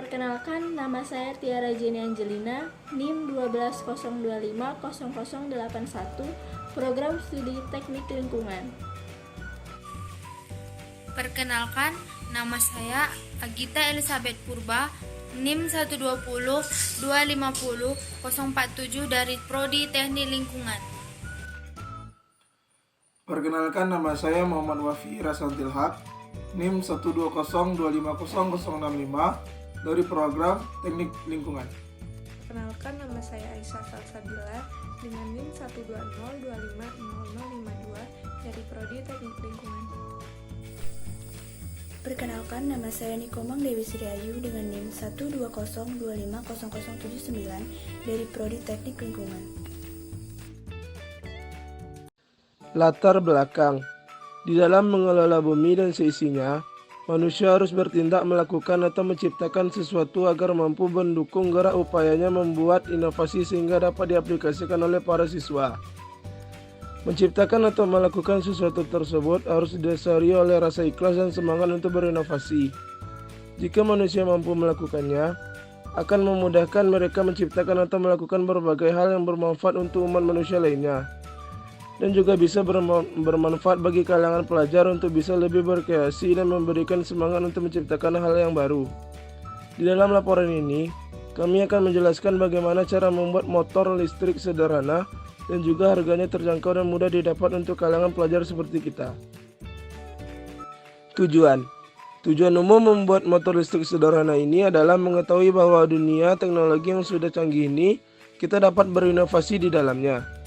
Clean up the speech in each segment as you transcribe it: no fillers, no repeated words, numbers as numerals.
Perkenalkan, nama saya Tiara Jenny Angelina, NIM 120250081, Program Studi Teknik Lingkungan. Perkenalkan, nama saya Agita Elizabeth Purba, NIM 120250047 dari Prodi Teknik Lingkungan. Perkenalkan, nama saya Muhammad Wafi Rasantil Haq, NIM 120250065 dari Program Teknik Lingkungan. Perkenalkan, nama saya Aisyah Salsabila dengan NIM 120250052 dari Prodi Teknik Lingkungan. Perkenalkan, nama saya Nikomang Dewi Sriayu dengan NIM 120250079 dari Prodi Teknik Lingkungan. Latar belakang. Di dalam mengelola bumi dan seisinya, manusia harus bertindak melakukan atau menciptakan sesuatu agar mampu mendukung gerak upayanya membuat inovasi sehingga dapat diaplikasikan oleh para siswa. Menciptakan atau melakukan sesuatu tersebut harus didasari oleh rasa ikhlas dan semangat untuk berinovasi. Jika manusia mampu melakukannya, akan memudahkan mereka menciptakan atau melakukan berbagai hal yang bermanfaat untuk umat manusia lainnya, dan juga bisa bermanfaat bagi kalangan pelajar untuk bisa lebih berkreasi dan memberikan semangat untuk menciptakan hal yang baru. Di dalam laporan ini, kami akan menjelaskan bagaimana cara membuat motor listrik sederhana dan juga harganya terjangkau dan mudah didapat untuk kalangan pelajar seperti kita. Tujuan umum membuat motor listrik sederhana ini adalah mengetahui bahwa dunia teknologi yang sudah canggih ini, kita dapat berinovasi di dalamnya.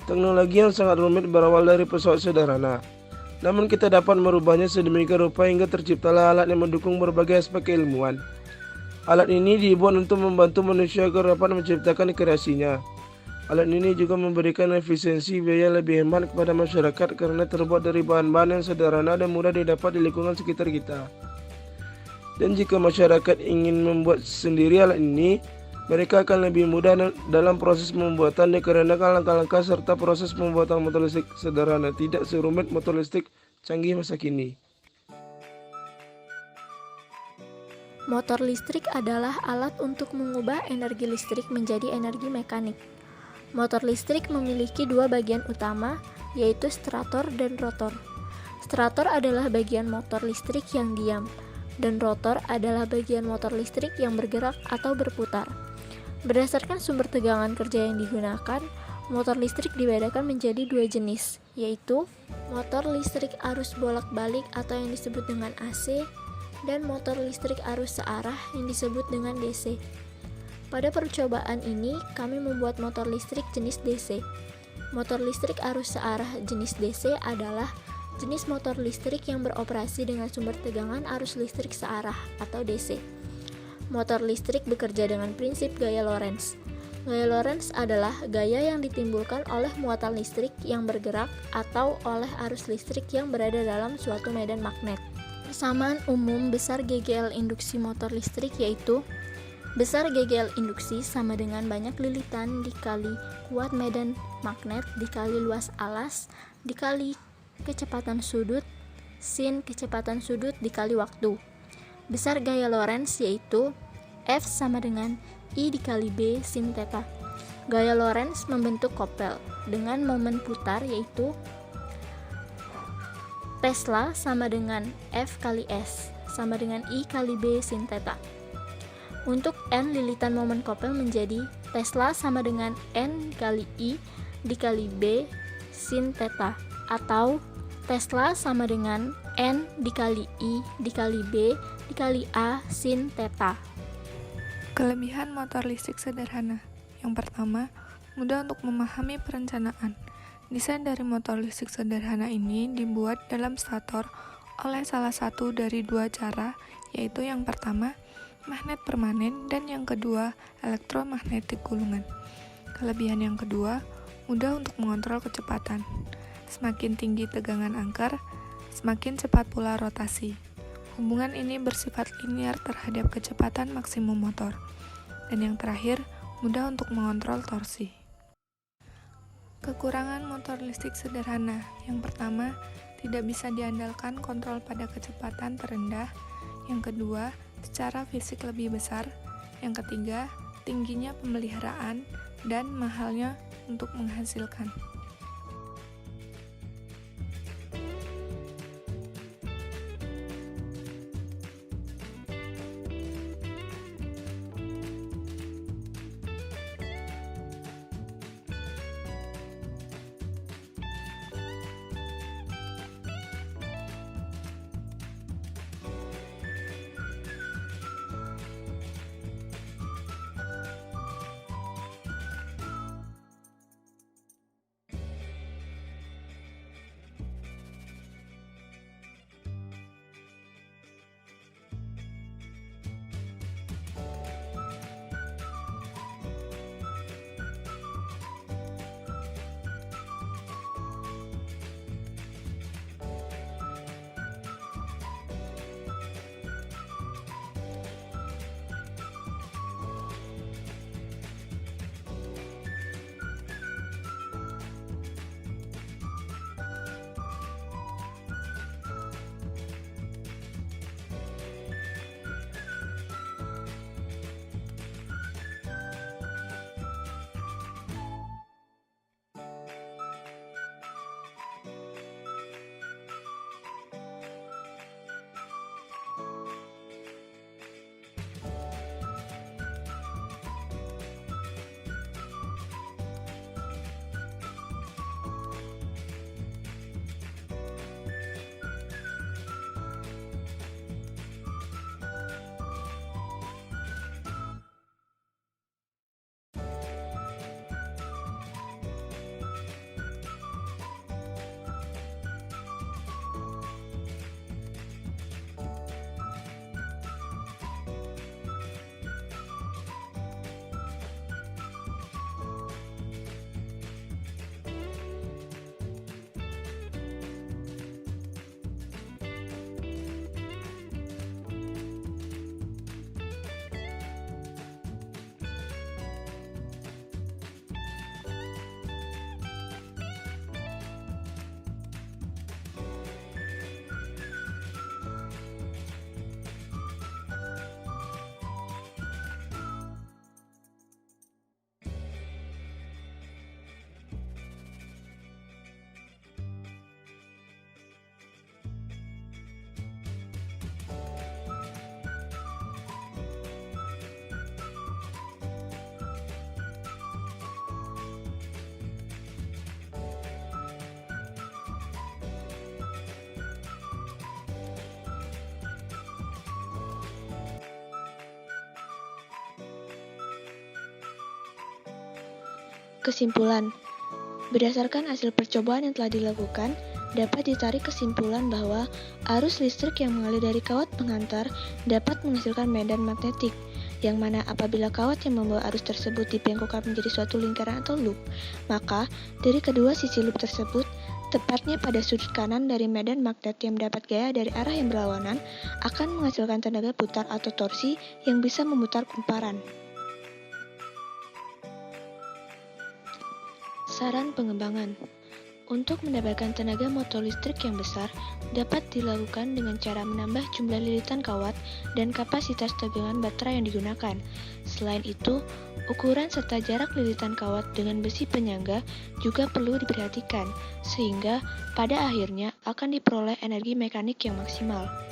Teknologi yang sangat rumit berawal dari pesawat sederhana, namun kita dapat merubahnya sedemikian rupa hingga terciptalah alat yang mendukung berbagai aspek keilmuan. Alat ini dibuat untuk membantu manusia agar dapat menciptakan kreasinya. Alat ini juga memberikan efisiensi biaya lebih hemat kepada masyarakat karena terbuat dari bahan-bahan yang sederhana dan mudah didapat di lingkungan sekitar kita. Dan jika masyarakat ingin membuat sendiri alat ini, mereka akan lebih mudah dalam proses pembuatan dikarenakan langkah-langkah serta proses pembuatan motor listrik sederhana tidak serumit motor listrik canggih masa kini. Motor listrik adalah alat untuk mengubah energi listrik menjadi energi mekanik. Motor listrik memiliki dua bagian utama, yaitu stator dan rotor. Stator adalah bagian motor listrik yang diam, dan rotor adalah bagian motor listrik yang bergerak atau berputar. Berdasarkan sumber tegangan kerja yang digunakan, motor listrik dibedakan menjadi dua jenis, yaitu motor listrik arus bolak-balik atau yang disebut dengan AC, dan motor listrik arus searah yang disebut dengan DC. Pada percobaan ini, kami membuat motor listrik jenis DC. Motor listrik arus searah jenis DC adalah jenis motor listrik yang beroperasi dengan sumber tegangan arus listrik searah atau DC. Motor listrik bekerja dengan prinsip gaya Lorentz. Gaya Lorentz adalah gaya yang ditimbulkan oleh muatan listrik yang bergerak atau oleh arus listrik yang berada dalam suatu medan magnet. Persamaan umum besar GGL induksi motor listrik yaitu besar GGL induksi sama dengan banyak lilitan dikali kuat medan magnet dikali luas alas dikali kecepatan sudut sin kecepatan sudut dikali waktu. Besar gaya Lorentz yaitu F sama dengan I dikali B sin theta. Gaya Lorentz membentuk kopel dengan momen putar yaitu Tesla sama dengan F kali S sama dengan I kali B sin theta. Untuk N lilitan momen kopel menjadi Tesla sama dengan N kali I dikali B sin theta atau Tesla sama dengan N dikali I dikali B dikali A sin theta. Kelebihan motor listrik sederhana. Yang pertama, mudah untuk memahami perencanaan. Desain dari motor listrik sederhana ini dibuat dalam stator oleh salah satu dari dua cara, yaitu yang pertama, magnet permanen, dan yang kedua, elektromagnetik gulungan. Kelebihan yang kedua, mudah untuk mengontrol kecepatan. Semakin tinggi tegangan angker, semakin cepat pula rotasi. Hubungan ini bersifat linear terhadap kecepatan maksimum motor. Dan yang terakhir, mudah untuk mengontrol torsi. Kekurangan motor listrik sederhana. Yang pertama, tidak bisa diandalkan kontrol pada kecepatan terendah. Yang kedua, secara fisik lebih besar. Yang ketiga, tingginya pemeliharaan dan mahalnya untuk menghasilkan. Kesimpulan. Berdasarkan hasil percobaan yang telah dilakukan, dapat ditarik kesimpulan bahwa arus listrik yang mengalir dari kawat pengantar dapat menghasilkan medan magnetik, yang mana apabila kawat yang membawa arus tersebut dibengkokkan menjadi suatu lingkaran atau loop, maka dari kedua sisi loop tersebut, tepatnya pada sudut kanan dari medan magnet yang mendapat gaya dari arah yang berlawanan, akan menghasilkan tenaga putar atau torsi yang bisa memutar kumparan. Saran pengembangan. Untuk mendapatkan tenaga motor listrik yang besar, dapat dilakukan dengan cara menambah jumlah lilitan kawat dan kapasitas tegangan baterai yang digunakan. Selain itu, ukuran serta jarak lilitan kawat dengan besi penyangga juga perlu diperhatikan, sehingga pada akhirnya akan diperoleh energi mekanik yang maksimal.